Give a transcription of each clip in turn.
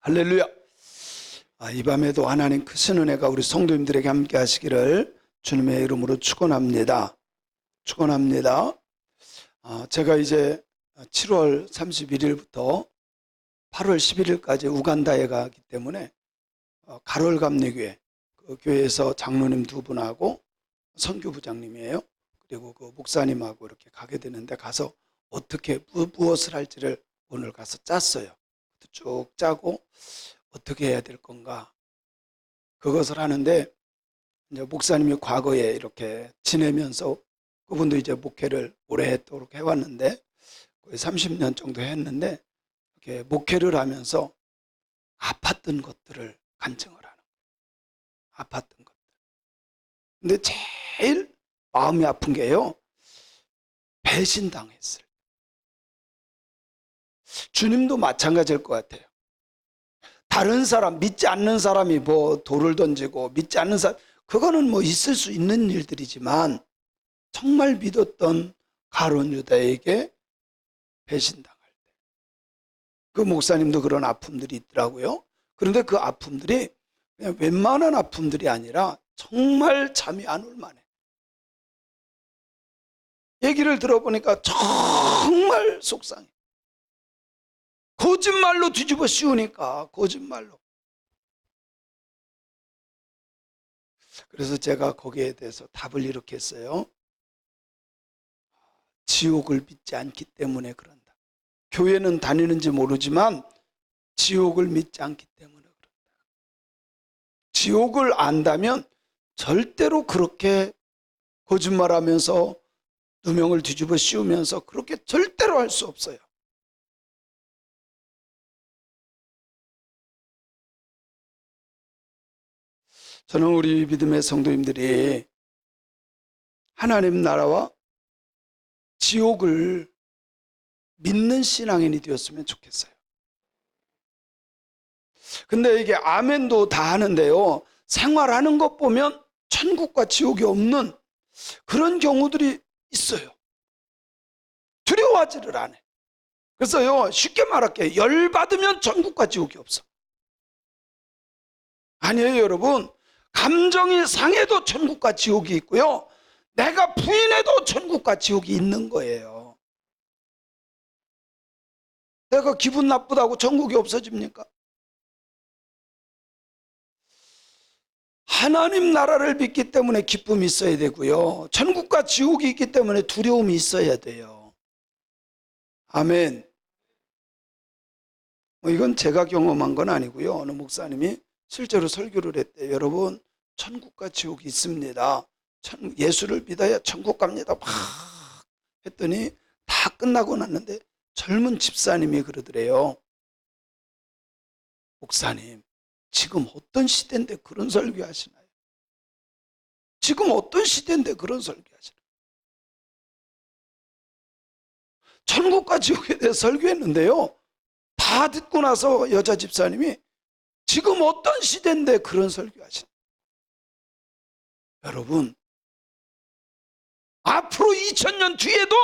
할렐루야. 이 밤에도 하나님 크신 은혜가 우리 성도님들에게 함께 하시기를 주님의 이름으로 축원합니다. 제가 이제 7월 31일부터 8월 11일까지 우간다에 가기 때문에 가롤 감리교회 그 교회에서 장로님 두 분하고 선교부장님이에요. 그리고 그 목사님하고 이렇게 가게 되는데, 가서 어떻게 무엇을 할지를 오늘 가서 짰어요. 쭉 짜고 어떻게 해야 될 건가, 그것을 하는데, 이제 목사님이 과거에 이렇게 지내면서 그분도 이제 목회를 오랫도록 해왔는데 거의 30년 정도 했는데, 이렇게 목회를 하면서 아팠던 것들을 간증을 하는 거예요. 아팠던 것들. 근데 제일 마음이 아픈 게요, 배신당했을 때. 주님도 마찬가지일 것 같아요. 다른 사람, 믿지 않는 사람이 뭐 돌을 던지고, 믿지 않는 사람, 그거는 뭐 있을 수 있는 일들이지만, 정말 믿었던 가룟 유다에게 배신당할 때, 그 목사님도 그런 아픔들이 있더라고요. 그런데 그 아픔들이 그냥 웬만한 아픔들이 아니라 정말 잠이 안 올 만해. 얘기를 들어보니까 정말 속상해. 거짓말로 뒤집어 씌우니까, 거짓말로. 그래서 제가 거기에 대해서 답을 이렇게 했어요. 지옥을 믿지 않기 때문에 그런다. 교회는 다니는지 모르지만 지옥을 믿지 않기 때문에 그런다. 지옥을 안다면 절대로 그렇게 거짓말하면서 누명을 뒤집어 씌우면서 그렇게 절대로 할 수 없어요. 저는 우리 믿음의 성도님들이 하나님 나라와 지옥을 믿는 신앙인이 되었으면 좋겠어요. 근데 이게 아멘도 다 하는데요, 생활하는 것 보면 천국과 지옥이 없는 그런 경우들이 있어요. 두려워하지를 않아요. 그래서요, 쉽게 말할게요, 열받으면 천국과 지옥이 없어. 아니에요, 여러분. 감정이 상해도 천국과 지옥이 있고요, 내가 부인해도 천국과 지옥이 있는 거예요. 내가 기분 나쁘다고 천국이 없어집니까? 하나님 나라를 믿기 때문에 기쁨이 있어야 되고요, 천국과 지옥이 있기 때문에 두려움이 있어야 돼요. 아멘. 이건 제가 경험한 건 아니고요, 어느 목사님이 실제로 설교를 했대요. 여러분, 천국과 지옥이 있습니다. 예수를 믿어야 천국 갑니다. 막 했더니 다 끝나고 났는데 젊은 집사님이 그러더래요. 목사님, 지금 어떤 시대인데 그런 설교 하시나요? 지금 어떤 시대인데 그런 설교 하시나요? 천국과 지옥에 대해 설교했는데요, 다 듣고 나서 여자 집사님이 지금 어떤 시대인데 그런 설교 하시나요? 여러분, 앞으로 2000년 뒤에도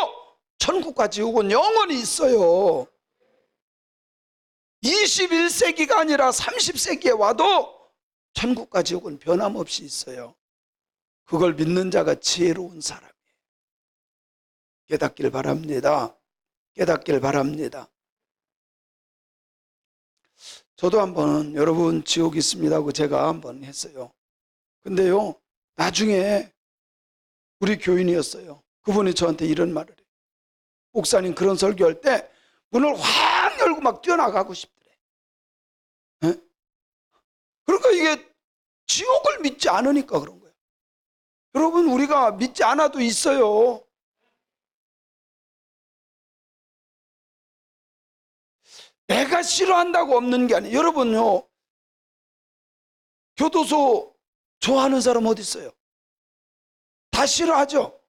천국과 지옥은 영원히 있어요. 21세기가 아니라 30세기에 와도 천국과 지옥은 변함없이 있어요. 그걸 믿는 자가 지혜로운 사람이에요. 깨닫길 바랍니다. 깨닫길 바랍니다. 저도 한번 여러분 지옥 있습니다 하고 제가 한번 했어요. 근데요, 나중에 우리 교인이었어요. 그분이 저한테 이런 말을 해요. 목사님, 그런 설교할 때 문을 확 열고 막 뛰어나가고 싶더래. 에? 그러니까 이게 지옥을 믿지 않으니까 그런 거예요. 여러분, 우리가 믿지 않아도 있어요. 내가 싫어한다고 없는 게 아니에요. 여러분요, 교도소 좋아하는 사람 어디 있어요? 다 싫어하죠?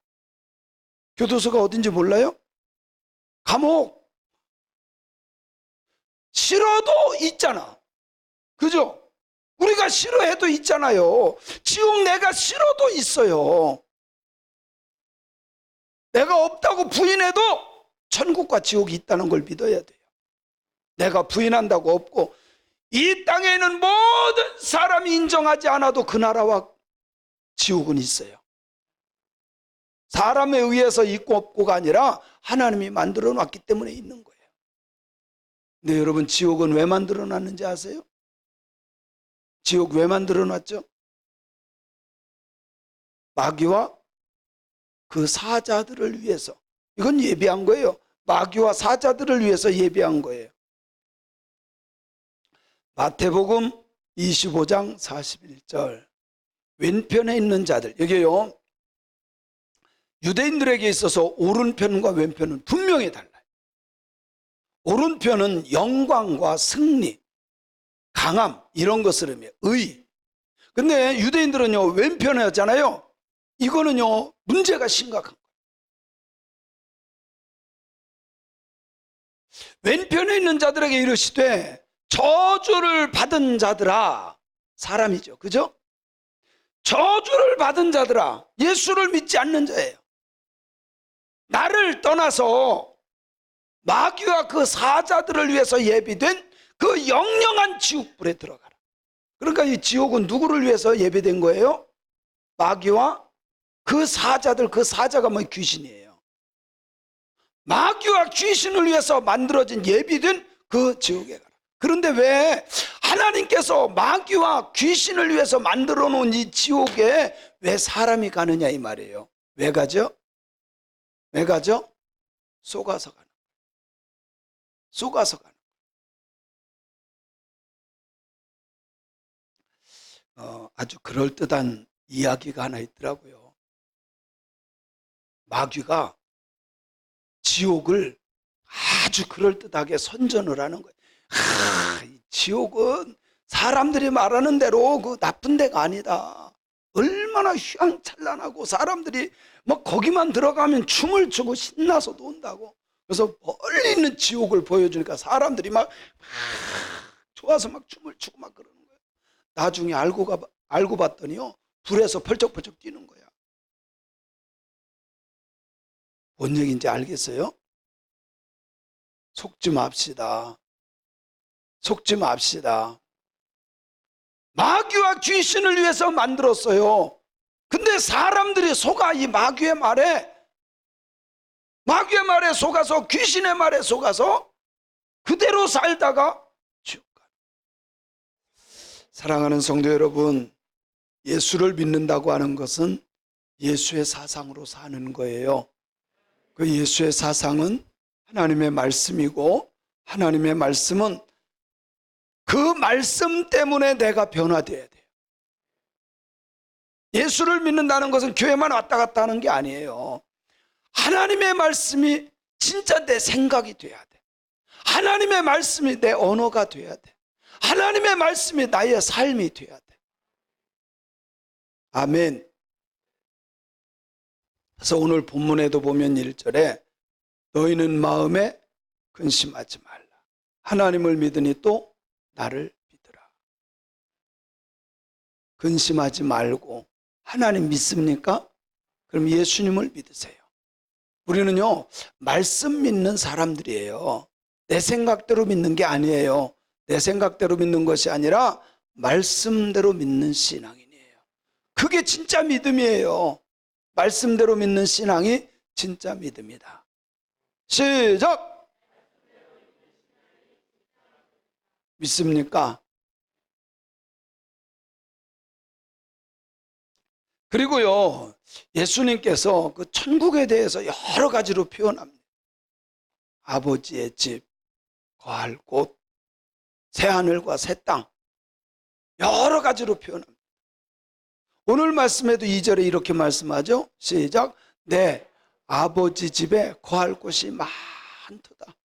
교도소가 어딘지 몰라요? 감옥. 싫어도 있잖아. 그죠? 우리가 싫어해도 있잖아요. 지옥 내가 싫어도 있어요. 내가 없다고 부인해도 천국과 지옥이 있다는 걸 믿어야 돼요. 내가 부인한다고 없고, 이 땅에 있는 모든 사람이 인정하지 않아도 그 나라와 지옥은 있어요. 사람에 의해서 있고 없고가 아니라 하나님이 만들어 놨기 때문에 있는 거예요. 근데 여러분, 지옥은 왜 만들어 놨는지 아세요? 지옥 왜 만들어 놨죠? 마귀와 그 사자들을 위해서. 이건 예비한 거예요. 마귀와 사자들을 위해서 예비한 거예요. 마태복음 25장 41절. 왼편에 있는 자들. 여기요, 유대인들에게 있어서 오른편과 왼편은 분명히 달라요. 오른편은 영광과 승리, 강함, 이런 것을 의미해요. 의. 근데 유대인들은요, 왼편에 였잖아요. 이거는요, 문제가 심각한 거예요. 왼편에 있는 자들에게 이르시되 저주를 받은 자들아. 사람이죠, 그죠? 저주를 받은 자들아, 예수를 믿지 않는 자예요. 나를 떠나서 마귀와 그 사자들을 위해서 예비된 그 영영한 지옥불에 들어가라. 그러니까 이 지옥은 누구를 위해서 예비된 거예요? 마귀와 그 사자들. 그 사자가 뭐 귀신이에요. 마귀와 귀신을 위해서 만들어진 예비된 그 지옥에 가라. 그런데 왜 하나님께서 마귀와 귀신을 위해서 만들어 놓은 이 지옥에 왜 사람이 가느냐 이 말이에요. 왜 가죠? 왜 가죠? 속아서 가는 거예요. 속아서 가는 거예요. 아주 그럴듯한 이야기가 하나 있더라고요. 마귀가 지옥을 아주 그럴듯하게 선전을 하는 거예요. 이 지옥은 사람들이 말하는 대로 그 나쁜 데가 아니다. 얼마나 휘황찬란하고 사람들이 막 거기만 들어가면 춤을 추고 신나서 논다고. 그래서 멀리 있는 지옥을 보여주니까 사람들이 막 좋아서 막 춤을 추고 막 그러는 거예요. 나중에 알고 봤더니요, 불에서 펄쩍펄쩍 뛰는 거야. 뭔 얘기인지 알겠어요? 속지 맙시다. 속지 맙시다. 마귀와 귀신을 위해서 만들었어요. 근데 사람들이 속아 이 마귀의 말에 속아서, 귀신의 말에 속아서 그대로 살다가 지옥 가요. 사랑하는 성도 여러분, 예수를 믿는다고 하는 것은 예수의 사상으로 사는 거예요. 그 예수의 사상은 하나님의 말씀이고, 하나님의 말씀은 그 말씀 때문에 내가 변화되어야 돼요. 예수를 믿는다는 것은 교회만 왔다 갔다 하는 게 아니에요. 하나님의 말씀이 진짜 내 생각이 돼야 돼. 하나님의 말씀이 내 언어가 돼야 돼. 하나님의 말씀이 나의 삶이 돼야 돼. 아멘. 그래서 오늘 본문에도 보면 1절에 너희는 마음에 근심하지 말라. 하나님을 믿으니 또 나를 믿으라. 근심하지 말고. 하나님 믿습니까? 그럼 예수님을 믿으세요. 우리는요, 말씀 믿는 사람들이에요. 내 생각대로 믿는 게 아니에요. 내 생각대로 믿는 것이 아니라 말씀대로 믿는 신앙인이에요. 그게 진짜 믿음이에요. 말씀대로 믿는 신앙이 진짜 믿음이다. 시작! 믿습니까? 그리고요, 예수님께서 그 천국에 대해서 여러 가지로 표현합니다. 아버지의 집, 거할 곳, 새하늘과 새 땅, 여러 가지로 표현합니다. 오늘 말씀에도 2절에 이렇게 말씀하죠. 시작! 내 아버지 집에 거할 곳이 많도다.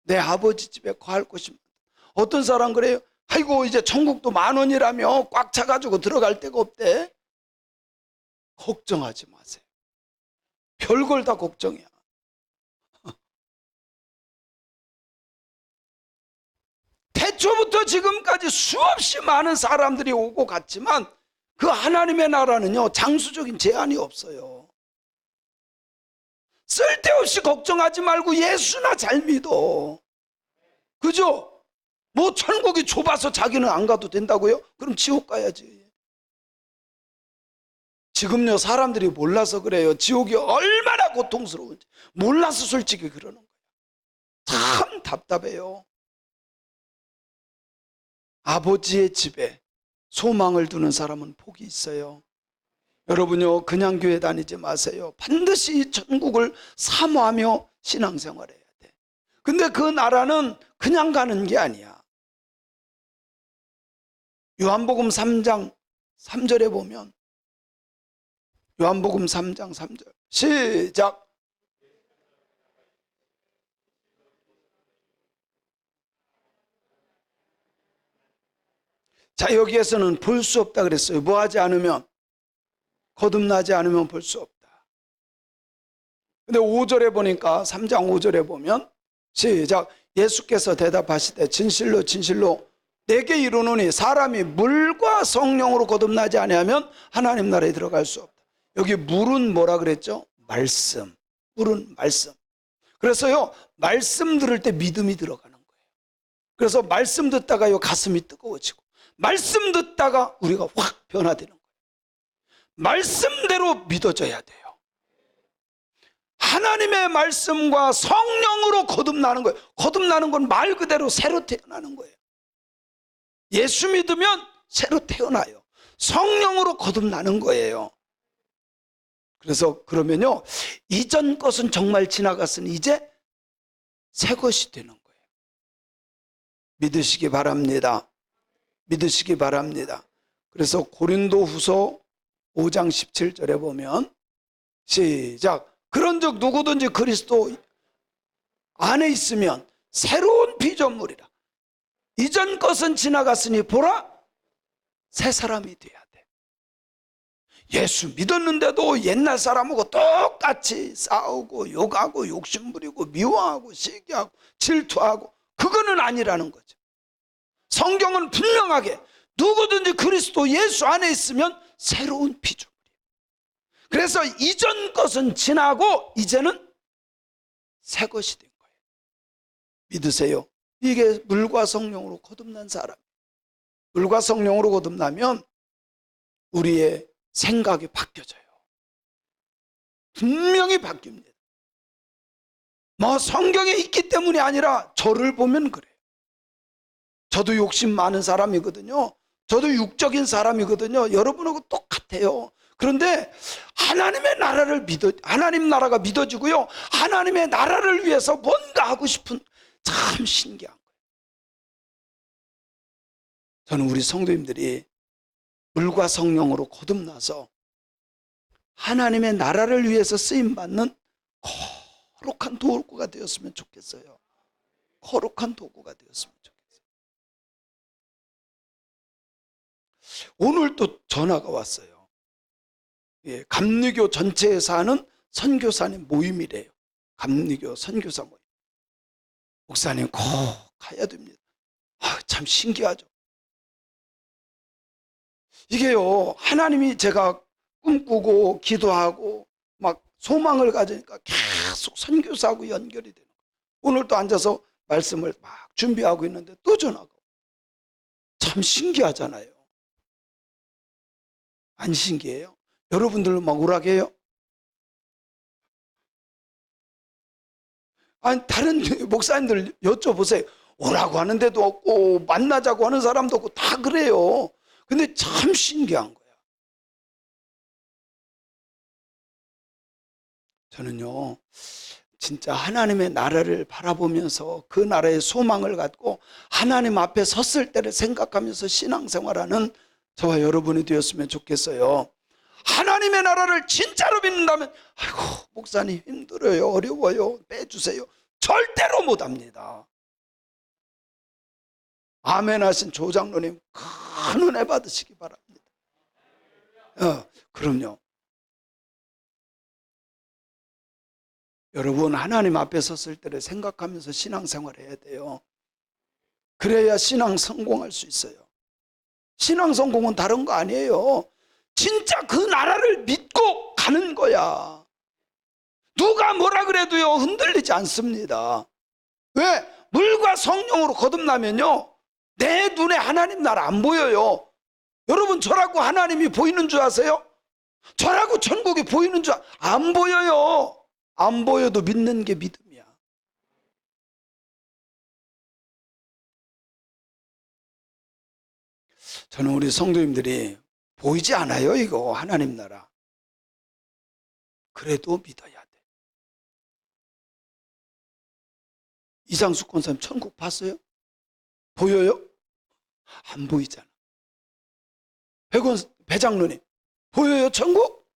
내 아버지 집에 거할 곳이 많다. 어떤 사람 그래요? 아이고, 이제 천국도 10,000원이라며 꽉 차가지고 들어갈 데가 없대. 걱정하지 마세요. 별걸 다 걱정이야. 태초부터 지금까지 수없이 많은 사람들이 오고 갔지만 그 하나님의 나라는요, 장수적인 제한이 없어요. 쓸데없이 걱정하지 말고 예수나 잘 믿어. 그죠? 뭐 천국이 좁아서 자기는 안 가도 된다고요? 그럼 지옥 가야지. 지금요, 사람들이 몰라서 그래요. 지옥이 얼마나 고통스러운지 몰라서 솔직히 그러는 거예요. 참 답답해요. 아버지의 집에 소망을 두는 사람은 복이 있어요. 여러분요, 그냥 교회 다니지 마세요. 반드시 천국을 사모하며 신앙생활해야 돼. 근데 그 나라는 그냥 가는 게 아니야. 요한복음 3장 3절에 보면, 요한복음 3장 3절 시작. 자, 여기에서는 볼 수 없다 그랬어요. 뭐 하지 않으면, 거듭나지 않으면 볼 수 없다. 근데 5절에 보니까, 3장 5절에 보면 시작. 예수께서 대답하시되 진실로 진실로 내게 이르노니 사람이 물과 성령으로 거듭나지 아니하면 하나님 나라에 들어갈 수 없다. 여기 물은 뭐라 그랬죠? 말씀. 물은 말씀. 그래서요, 말씀 들을 때 믿음이 들어가는 거예요. 그래서 말씀 듣다가요, 가슴이 뜨거워지고, 말씀 듣다가 우리가 확 변화되는 거예요. 말씀대로 믿어져야 돼요. 하나님의 말씀과 성령으로 거듭나는 거예요. 거듭나는 건 말 그대로 새로 태어나는 거예요. 예수 믿으면 새로 태어나요. 성령으로 거듭나는 거예요. 그래서 그러면요, 이전 것은 정말 지나갔으니 이제 새 것이 되는 거예요. 믿으시기 바랍니다. 믿으시기 바랍니다. 그래서 고린도후서 5장 17절에 보면 시작. 그런즉 누구든지 그리스도 안에 있으면 새로운 피조물이라. 이전 것은 지나갔으니 보라, 새 사람이 돼야 돼. 예수 믿었는데도 옛날 사람하고 똑같이 싸우고 욕하고 욕심부리고 미워하고 시기하고 질투하고, 그거는 아니라는 거죠. 성경은 분명하게 누구든지 그리스도 예수 안에 있으면 새로운 피조물이에요. 그래서 이전 것은 지나고 이제는 새 것이 된 거예요. 믿으세요. 이게 물과 성령으로 거듭난 사람. 물과 성령으로 거듭나면 우리의 생각이 바뀌어져요. 분명히 바뀝니다. 뭐 성경에 있기 때문이 아니라 저를 보면 그래요. 저도 욕심 많은 사람이거든요. 저도 육적인 사람이거든요. 여러분하고 똑같아요. 그런데 하나님의 나라를 하나님 나라가 믿어지고요, 하나님의 나라를 위해서 뭔가 하고 싶은, 참 신기한 거예요. 저는 우리 성도님들이 물과 성령으로 거듭나서 하나님의 나라를 위해서 쓰임받는 거룩한 도구가 되었으면 좋겠어요. 거룩한 도구가 되었으면 좋겠어요. 오늘 또 전화가 왔어요. 예, 감리교 전체에서 하는 선교사님 모임이래요. 감리교 선교사 모임. 목사님 꼭 가야 됩니다. 참 신기하죠. 이게요, 하나님이 제가 꿈꾸고 기도하고 막 소망을 가지니까 계속 선교사하고 연결이 되는 거예요. 오늘 또 앉아서 말씀을 막 준비하고 있는데 또 전화가 오고. 참 신기하잖아요. 안 신기해요? 여러분들도 막 오라게요? 아니, 다른 목사님들 여쭤보세요. 오라고 하는데도 없고 만나자고 하는 사람도 없고 다 그래요. 근데 참 신기한 거야. 저는요, 진짜 하나님의 나라를 바라보면서 그 나라의 소망을 갖고 하나님 앞에 섰을 때를 생각하면서 신앙생활하는 저와 여러분이 되었으면 좋겠어요. 하나님의 나라를 진짜로 믿는다면, 아이고 목사님 힘들어요, 어려워요, 빼주세요, 절대로 못합니다. 아멘 하신 조장로님 큰 은혜 받으시기 바랍니다. 그럼요. 여러분, 하나님 앞에 섰을 때를 생각하면서 신앙생활해야 돼요. 그래야 신앙 성공할 수 있어요. 신앙 성공은 다른 거 아니에요. 진짜 그 나라를 믿고 가는 거야. 누가 뭐라 그래도요, 흔들리지 않습니다. 왜? 물과 성령으로 거듭나면요, 내 눈에 하나님 나라 안 보여요. 여러분, 저라고 하나님이 보이는 줄 아세요? 저라고 천국이 보이는 줄 안 보여요. 안 보여도 믿는 게 믿음이야. 저는 우리 성도님들이 보이지 않아요, 이거 하나님 나라. 그래도 믿어야 돼. 이장수 권사님 천국 봤어요? 보여요? 안 보이잖아. 배장로님 보여요, 천국?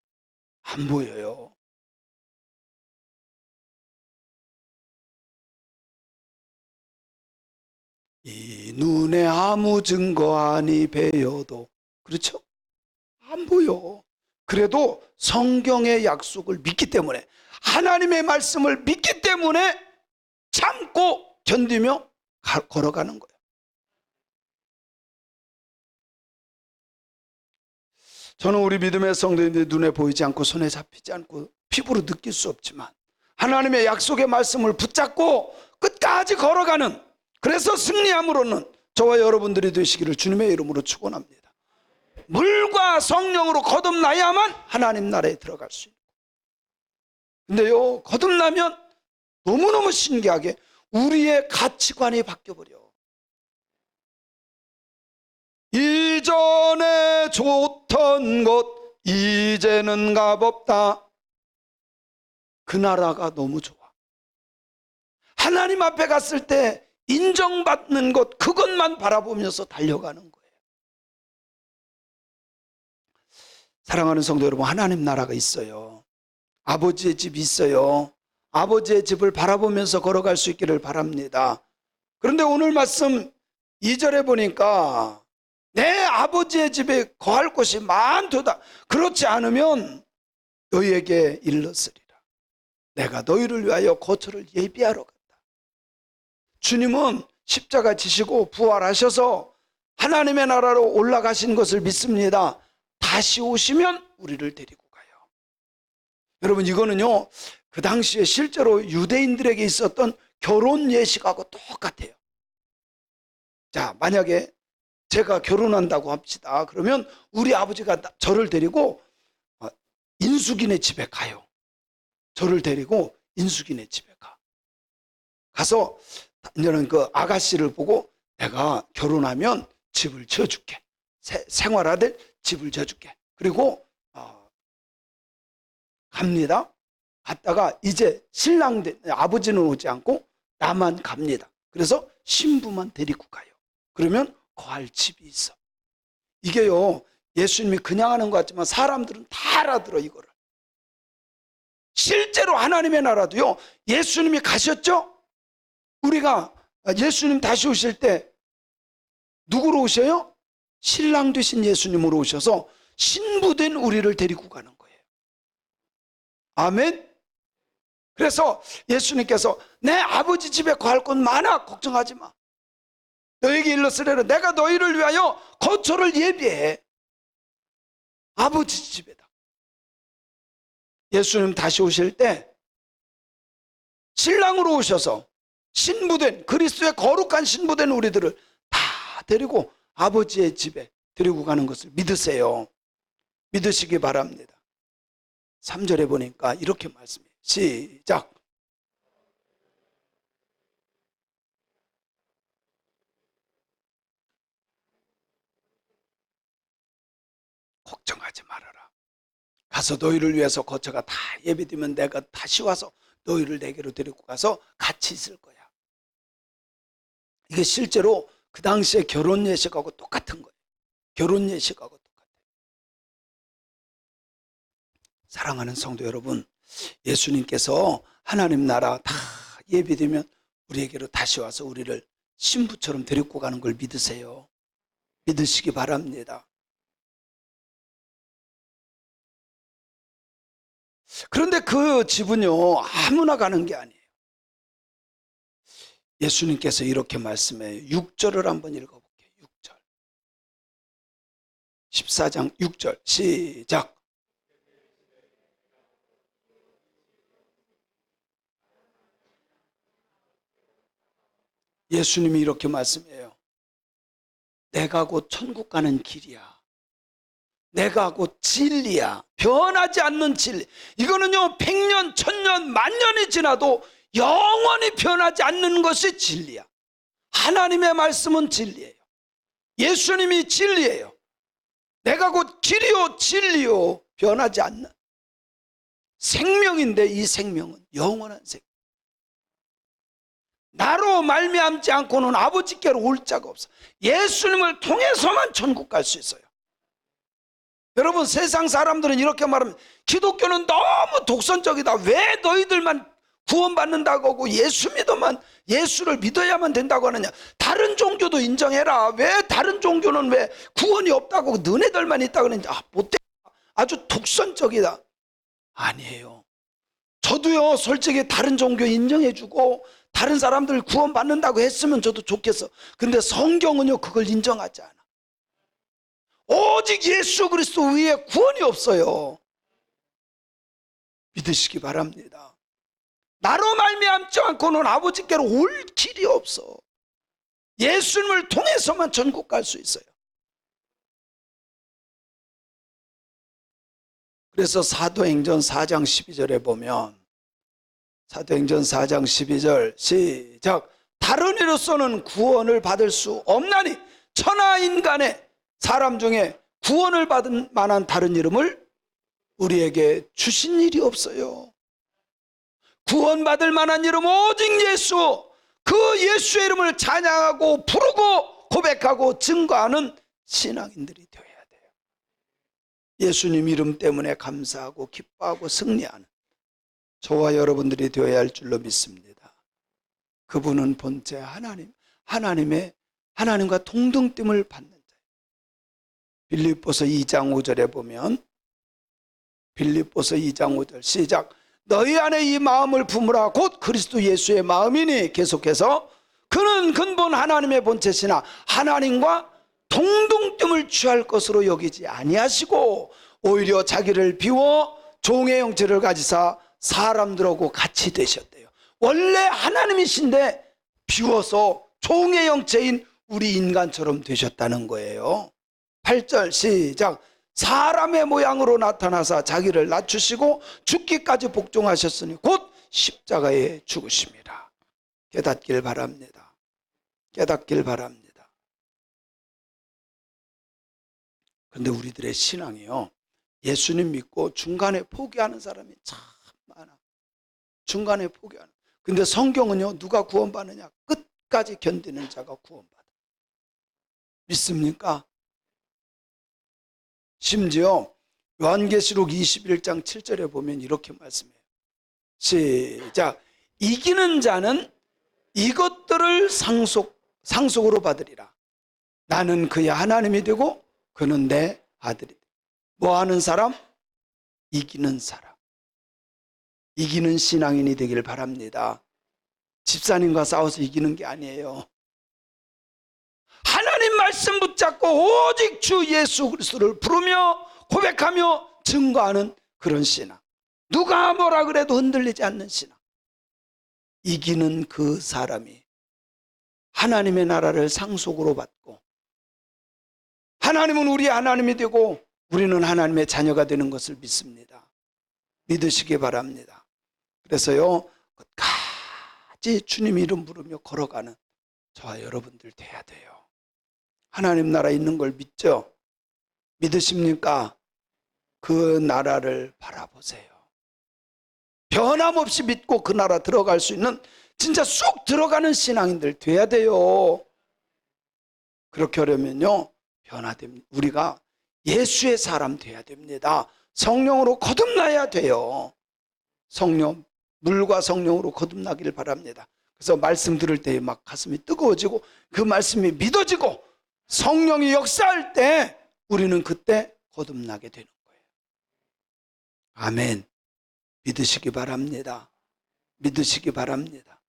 안 보여요. 이 눈에 아무 증거 아니 배여도, 그렇죠? 안 보여. 그래도 성경의 약속을 믿기 때문에, 하나님의 말씀을 믿기 때문에 참고 견디며 걸어가는 거예요. 저는 우리 믿음의 성도님들이 눈에 보이지 않고 손에 잡히지 않고 피부로 느낄 수 없지만 하나님의 약속의 말씀을 붙잡고 끝까지 걸어가는, 그래서 승리함으로는 저와 여러분들이 되시기를 주님의 이름으로 축원합니다. 물과 성령으로 거듭나야만 하나님 나라에 들어갈 수 있고, 근데요, 거듭나면 너무너무 신기하게 우리의 가치관이 바뀌어버려. 이전에 좋던 것 이제는 값없다. 그 나라가 너무 좋아. 하나님 앞에 갔을 때 인정받는 것, 그것만 바라보면서 달려가는 거예요. 사랑하는 성도 여러분, 하나님 나라가 있어요. 아버지의 집이 있어요. 아버지의 집을 바라보면서 걸어갈 수 있기를 바랍니다. 그런데 오늘 말씀 2절에 보니까 내 아버지의 집에 거할 곳이 많도다. 그렇지 않으면 너희에게 일렀으리라. 내가 너희를 위하여 거처를 예비하러 간다. 주님은 십자가 지시고 부활하셔서 하나님의 나라로 올라가신 것을 믿습니다. 다시 오시면 우리를 데리고 가요. 여러분, 이거는요, 그 당시에 실제로 유대인들에게 있었던 결혼 예식하고 똑같아요. 자, 만약에 제가 결혼한다고 합시다. 그러면 우리 아버지가 저를 데리고 인숙이네 집에 가요. 저를 데리고 인숙이네 집에 가. 가서 이제는 그 아가씨를 보고 내가 결혼하면 집을 지어줄게. 생활하될 집을 지어줄게. 그리고 갑니다. 갔다가 이제 신랑 아버지는 오지 않고 나만 갑니다. 그래서 신부만 데리고 가요. 그러면 거할 집이 있어. 이게요, 예수님이 그냥 하는 것 같지만 사람들은 다 알아들어, 이거를. 실제로 하나님의 나라도요, 예수님이 가셨죠? 우리가 예수님 다시 오실 때 누구로 오셔요? 신랑 되신 예수님으로 오셔서 신부된 우리를 데리고 가는 거예요. 아멘. 그래서 예수님께서 내 아버지 집에 거할 곳 많아, 걱정하지 마. 너에게 일렀으리라. 내가 너희를 위하여 거처를 예비해. 아버지 집에다. 예수님 다시 오실 때 신랑으로 오셔서 신부된, 그리스도의 거룩한 신부된 우리들을 다 데리고 아버지의 집에 데리고 가는 것을 믿으세요. 믿으시기 바랍니다. 3절에 보니까 이렇게 말씀해요. 시작. 걱정하지 말아라. 가서 너희를 위해서 거처가 다 예비되면 내가 다시 와서 너희를 내게로 데리고 가서 같이 있을 거야. 이게 실제로 그 당시에 결혼 예식하고 똑같은 거예요. 결혼 예식하고 똑같아요. 사랑하는 성도 여러분, 예수님께서 하나님 나라 다 예비되면 우리에게로 다시 와서 우리를 신부처럼 데리고 가는 걸 믿으세요. 믿으시기 바랍니다. 그런데 그 집은요, 아무나 가는 게 아니에요. 예수님께서 이렇게 말씀해요. 6절을 한번 읽어볼게요. 6절. 14장 6절 시작. 예수님이 이렇게 말씀해요. 내가 곧 천국 가는 길이야. 내가 곧 진리야. 변하지 않는 진리. 이거는요, 100년, 1000년, 만년이 지나도 영원히 변하지 않는 것이 진리야. 하나님의 말씀은 진리예요. 예수님이 진리예요. 내가 곧 길이요 진리요 변하지 않는 생명인데, 이 생명은 영원한 생명. 나로 말미암지 않고는 아버지께로 올 자가 없어. 예수님을 통해서만 천국 갈 수 있어요. 여러분, 세상 사람들은 이렇게 말하면 기독교는 너무 독선적이다. 왜 너희들만 구원받는다고 하고 예수를 믿어야만 된다고 하느냐. 다른 종교도 인정해라. 왜 다른 종교는 왜 구원이 없다고 너네들만 있다고 그러는지. 못돼. 아주 독선적이다. 아니에요. 저도요, 솔직히 다른 종교 인정해주고 다른 사람들 구원받는다고 했으면 저도 좋겠어. 근데 성경은요, 그걸 인정하지 않아. 오직 예수 그리스도 위에 구원이 없어요. 믿으시기 바랍니다. 나로 말미암지 않고는 아버지께로 올 길이 없어. 예수님을 통해서만 천국 갈 수 있어요. 그래서 사도행전 4장 12절에 보면, 사도행전 4장 12절 시작. 다른 이로서는 구원을 받을 수 없나니 천하 인간의 사람 중에 구원을 받을 만한 다른 이름을 우리에게 주신 일이 없어요. 구원받을 만한 이름 오직 예수. 그 예수의 이름을 찬양하고 부르고 고백하고 증거하는 신앙인들이 되어야 돼요. 예수님 이름 때문에 감사하고 기뻐하고 승리하는 저와 여러분들이 되어야 할 줄로 믿습니다. 그분은 본체 하나님과 동등됨을 받는 자예요. 빌립보서 2장 5절에 보면, 빌립보서 2장 5절 시작. 너희 안에 이 마음을 품으라. 곧 그리스도 예수의 마음이니, 계속해서 그는 근본 하나님의 본체시나 하나님과 동등됨을 취할 것으로 여기지 아니하시고 오히려 자기를 비워 종의 형체를 가지사 사람들하고 같이 되셨대요. 원래 하나님이신데 비워서 종의 형체인 우리 인간처럼 되셨다는 거예요. 8절 시작. 사람의 모양으로 나타나사 자기를 낮추시고 죽기까지 복종하셨으니 곧 십자가에 죽으심이라. 깨닫길 바랍니다. 깨닫길 바랍니다. 그런데 우리들의 신앙이요, 예수님 믿고 중간에 포기하는 사람이 참 많아. 중간에 포기하는. 근데 성경은요, 누가 구원받느냐? 끝까지 견디는 자가 구원받아. 믿습니까? 심지어 요한계시록 21장 7절에 보면 이렇게 말씀해요. 시작. 이기는 자는 이것들을 상속으로 받으리라. 나는 그의 하나님이 되고 그는 내 아들이 돼. 뭐 하는 사람? 이기는 사람. 이기는 신앙인이 되길 바랍니다. 집사님과 싸워서 이기는 게 아니에요. 하나님 말씀 붙잡고 오직 주 예수 그리스도를 부르며 고백하며 증거하는 그런 신앙. 누가 뭐라 그래도 흔들리지 않는 신앙. 이기는 그 사람이 하나님의 나라를 상속으로 받고, 하나님은 우리의 하나님이 되고 우리는 하나님의 자녀가 되는 것을 믿습니다. 믿으시기 바랍니다. 그래서요, 끝까지 주님 이름 부르며 걸어가는 저와 여러분들 돼야 돼요. 하나님 나라 있는 걸 믿죠? 믿으십니까? 그 나라를 바라보세요. 변함없이 믿고 그 나라 들어갈 수 있는 진짜 쑥 들어가는 신앙인들 돼야 돼요. 그렇게 하려면요, 변화됩니다. 우리가 예수의 사람 돼야 됩니다. 성령으로 거듭나야 돼요. 성령, 물과 성령으로 거듭나기를 바랍니다. 그래서 말씀 들을 때 막 가슴이 뜨거워지고 그 말씀이 믿어지고 성령이 역사할 때 우리는 그때 거듭나게 되는 거예요. 아멘. 믿으시기 바랍니다. 믿으시기 바랍니다.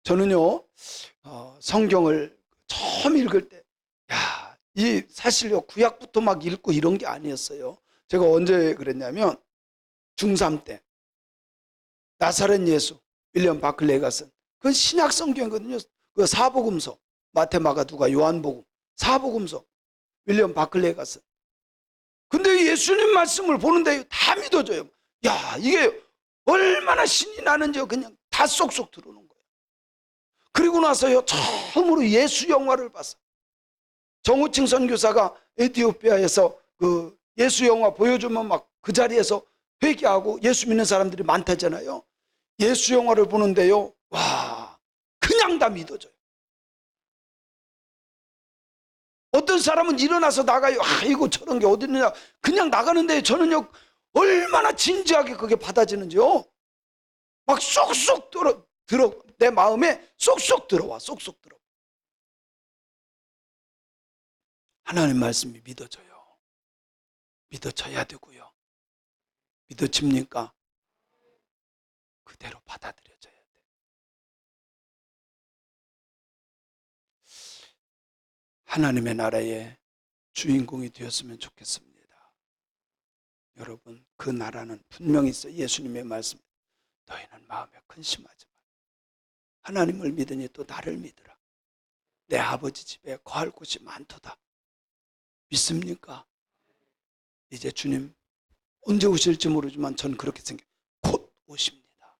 저는요, 성경을 처음 읽을 때, 사실요, 구약부터 막 읽고 이런 게 아니었어요. 제가 언제 그랬냐면, 중3 때, 나사렛 예수, 윌리엄 바클레이가 쓴, 그건 신약 성경이거든요. 그 사복음서, 마태, 마가, 누가, 요한복음, 사복음서 윌리엄 바클레이 갔어요. 근데 예수님 말씀을 보는데 다 믿어져요. 야, 이게 얼마나 신이 나는지 그냥 다 쏙쏙 들어오는 거예요. 그리고 나서요, 처음으로 예수 영화를 봤어요. 정우칭 선교사가 에티오피아에서 그 예수 영화 보여주면 막 그 자리에서 회개하고 예수 믿는 사람들이 많다잖아요. 예수 영화를 보는데요, 와, 그냥 다 믿어져요. 어떤 사람은 일어나서 나가요. 이거 저런 게 어딨느냐. 그냥 나가는데 저는요, 얼마나 진지하게 그게 받아지는지요. 막 쏙쏙 내 마음에 쏙쏙 들어와, 쏙쏙 들어와. 하나님 말씀이 믿어져요. 믿어져야 되고요. 믿어집니까? 그대로 받아들여져야 돼. 하나님의 나라의 주인공이 되었으면 좋겠습니다. 여러분, 그 나라는 분명히 있어요. 예수님의 말씀. 너희는 마음에 근심하지 마. 하나님을 믿으니 또 나를 믿으라. 내 아버지 집에 거할 곳이 많도다. 믿습니까? 이제 주님 언제 오실지 모르지만 전 그렇게 생각해요. 곧 오십니다.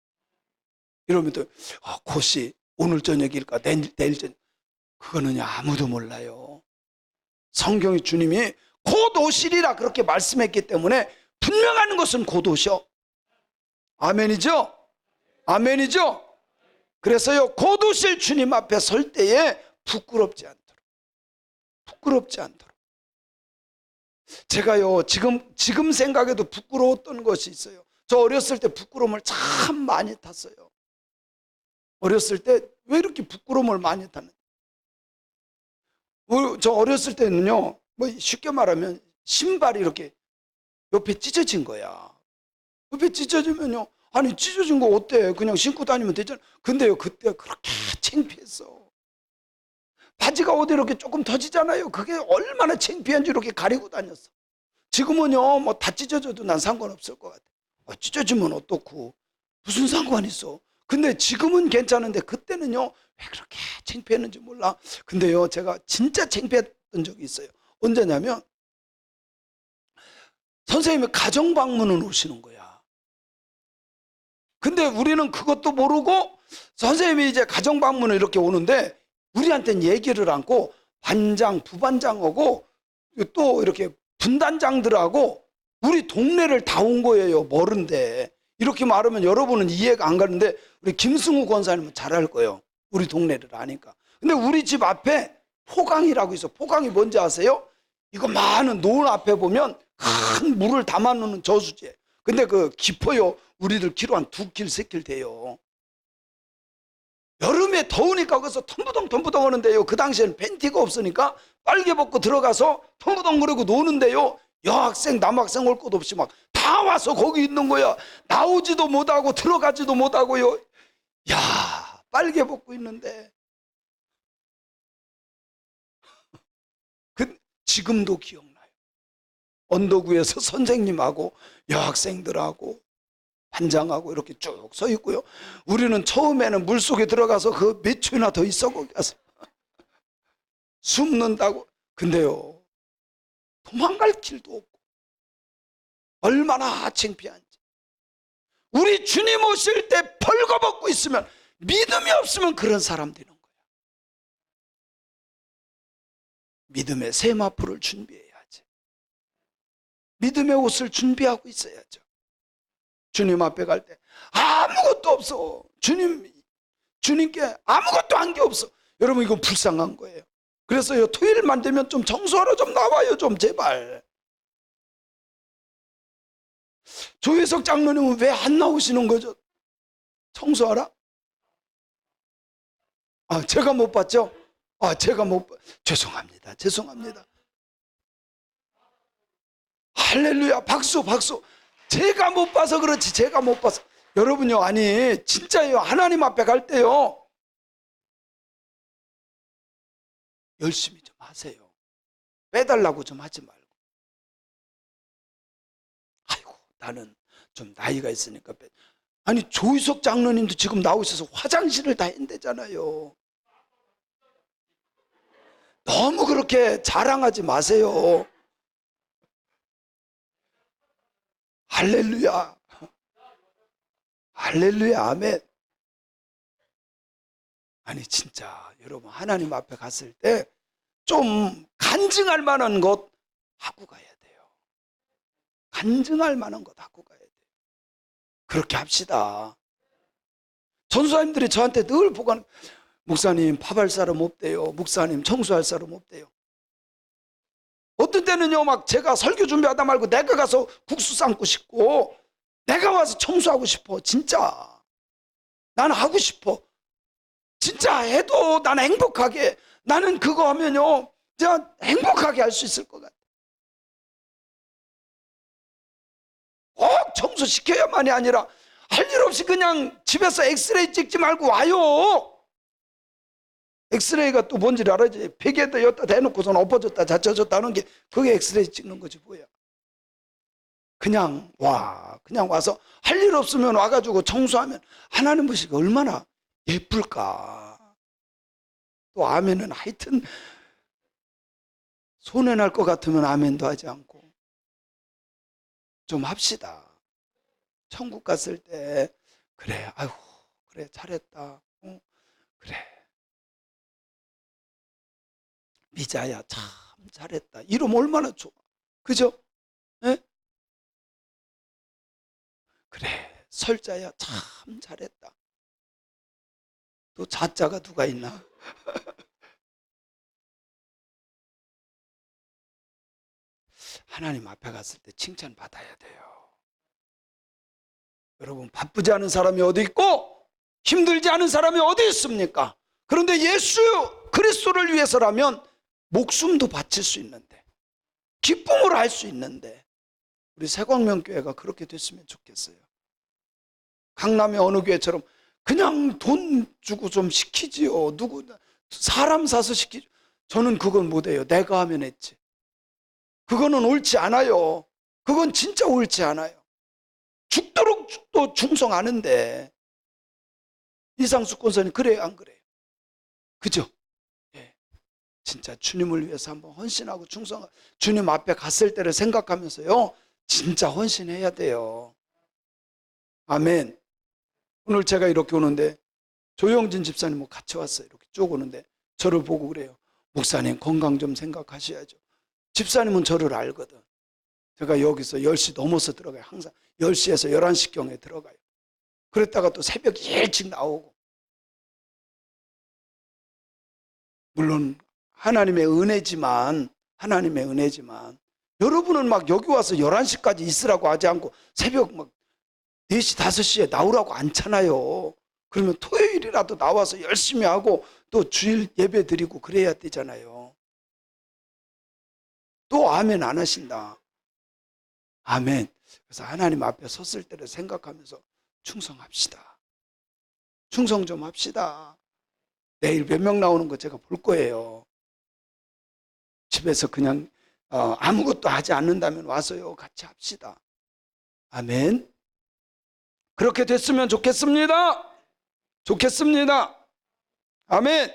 이러면 또 곧이 오늘 저녁일까 내일 저녁, 그거는 아무도 몰라요. 성경이 주님이 곧 오시리라 그렇게 말씀했기 때문에 분명한 것은 곧 오셔. 아멘이죠? 아멘이죠? 그래서요, 곧 오실 주님 앞에 설 때에 부끄럽지 않도록. 제가요, 지금 생각해도 부끄러웠던 것이 있어요. 저 어렸을 때 부끄러움을 참 많이 탔어요. 어렸을 때 왜 이렇게 부끄러움을 많이 탔는지. 저 어렸을 때는요, 뭐 쉽게 말하면 신발이 이렇게 옆에 찢어진 거야. 옆에 찢어지면요, 아니 찢어진 거 어때? 그냥 신고 다니면 되잖아. 근데요, 그때 그렇게 창피했어. 바지가 어디 이렇게 조금 터지잖아요. 그게 얼마나 창피한지 이렇게 가리고 다녔어. 지금은요, 뭐 다 찢어져도 난 상관없을 것 같아. 찢어지면 어떻고 무슨 상관이 있어. 근데 지금은 괜찮은데 그때는요, 왜 그렇게 창피했는지 몰라. 근데요, 제가 진짜 창피했던 적이 있어요. 언제냐면 선생님이 가정 방문을 오시는 거야. 근데 우리는 그것도 모르고 선생님이 이제 가정 방문을 이렇게 오는데 우리한테는 얘기를 않고 반장, 부반장하고 또 이렇게 분단장들하고 우리 동네를 다 온 거예요. 멀은데. 이렇게 말하면 여러분은 이해가 안 가는데 우리 김승우 권사님은 잘 알 거예요. 우리 동네를 아니까. 근데 우리 집 앞에 포강이라고 있어. 포강이 뭔지 아세요? 이거 많은 노을 앞에 보면 큰 물을 담아놓는 저수지. 근데 그 깊어요. 우리들 키로 한 2킬, 3킬 돼요. 여름에 더우니까 거기서 텀부덩 하는데요. 그 당시에는 팬티가 없으니까 빨개 벗고 들어가서 텀부덩 거리고 노는데요. 여학생, 남학생 올 것 없이 막 다 와서 거기 있는 거야. 나오지도 못하고 들어가지도 못하고요. 야, 빨개 벗고 있는데. 지금도 기억나요. 언덕 위에서 선생님하고 여학생들하고 반장하고 이렇게 쭉 서 있고요. 우리는 처음에는 물속에 들어가서 그 몇 초나 더 있어 거기 가서 숨는다고. 근데요, 도망갈 길도 없고 얼마나 창피한지. 우리 주님 오실 때 벌거벗고 있으면 믿음이 없으면 그런 사람 되는 거야. 믿음의 세마포를 준비해야지. 믿음의 옷을 준비하고 있어야죠. 주님 앞에 갈 때 아무것도 없어. 주님께 아무것도 한 게 없어. 여러분, 이거 불쌍한 거예요. 그래서요, 토요일만 되면 좀 청소하러 좀 나와요, 좀 제발. 조혜석 장로님은 왜 안 나오시는 거죠? 청소하라? 제가 못 봤죠? 죄송합니다. 할렐루야, 박수. 제가 못 봐서 그렇지, 제가 못 봐서. 여러분요, 아니 진짜요, 하나님 앞에 갈 때요, 열심히 좀 하세요. 빼달라고 좀 하지 말고. 아이고, 나는 좀 나이가 있으니까 아니, 조희석 장로님도 지금 나오셔서 화장실을 다 한대잖아요. 너무 그렇게 자랑하지 마세요. 할렐루야. 할렐루야. 아멘. 아니 진짜 여러분, 하나님 앞에 갔을 때 좀 간증할 만한 것 하고 가야 돼요. 간증할 만한 것 하고 가야 돼요. 그렇게 합시다. 전수사님들이 저한테 늘 보관, 목사님 밥할 사람 없대요. 목사님 청소할 사람 없대요. 어떤 때는요, 막 제가 설교 준비하다 말고 내가 가서 국수 삶고 싶고, 내가 와서 청소하고 싶어. 진짜 나는 하고 싶어. 진짜 해도 나는 행복하게, 나는 그거 하면요 제가 행복하게 할 수 있을 것 같아. 꼭 청소시켜야만이 아니라 할 일 없이 그냥 집에서 엑스레이 찍지 말고 와요. 엑스레이가 또 뭔지 알아야지. 베개에다 여기다 대놓고선 엎어졌다 자쳐졌다 하는 게 그게 엑스레이 찍는 거지 뭐야. 그냥 와, 그냥 와서 할 일 없으면 와가지고 청소하면 하나님 보시기 얼마나 예쁠까. 또 아멘은 하여튼 손해날 것 같으면 아멘도 하지 않고 좀 합시다. 천국 갔을 때 그래, 아이고 그래 잘했다, 그래 미자야 참 잘했다, 이러면 얼마나 좋아. 그죠? 네? 그래 설자야 참 잘했다. 또 자자가 누가 있나? 하나님 앞에 갔을 때 칭찬 받아야 돼요. 여러분, 바쁘지 않은 사람이 어디 있고 힘들지 않은 사람이 어디 있습니까? 그런데 예수 그리스도를 위해서라면 목숨도 바칠 수 있는데, 기쁨으로 할 수 있는데, 우리 새광명교회가 그렇게 됐으면 좋겠어요. 강남의 어느 교회처럼 그냥 돈 주고 좀 시키지요. 누구 사람 사서 시키죠. 저는 그건 못해요. 내가 하면 했지. 그거는 옳지 않아요. 그건 진짜 옳지 않아요. 죽도록 또 충성하는데, 이상수 권사님 그래요 안 그래요? 그죠? 예. 진짜 주님을 위해서 한번 헌신하고 충성하고 주님 앞에 갔을 때를 생각하면서요 진짜 헌신해야 돼요. 아멘. 오늘 제가 이렇게 오는데 조영진 집사님하고 같이 왔어요. 이렇게 쭉 오는데 저를 보고 그래요. 목사님 건강 좀 생각하셔야죠. 집사님은 저를 알거든. 제가 여기서 10시 넘어서 들어가요. 항상 10시에서 11시경에 들어가요. 그랬다가 또 새벽 일찍 나오고. 물론 하나님의 은혜지만 여러분은 막 여기 와서 11시까지 있으라고 하지 않고 새벽 막 4시 5시에 나오라고 않잖아요. 그러면 토요일이라도 나와서 열심히 하고 또 주일 예배 드리고 그래야 되잖아요. 또 아멘 안 하신다. 아멘. 그래서 하나님 앞에 섰을 때를 생각하면서 충성합시다. 충성 좀 합시다. 내일 몇 명 나오는 거 제가 볼 거예요. 집에서 그냥 아무것도 하지 않는다면 와서요 같이 합시다. 아멘. 그렇게 됐으면 좋겠습니다. 좋겠습니다. 아멘.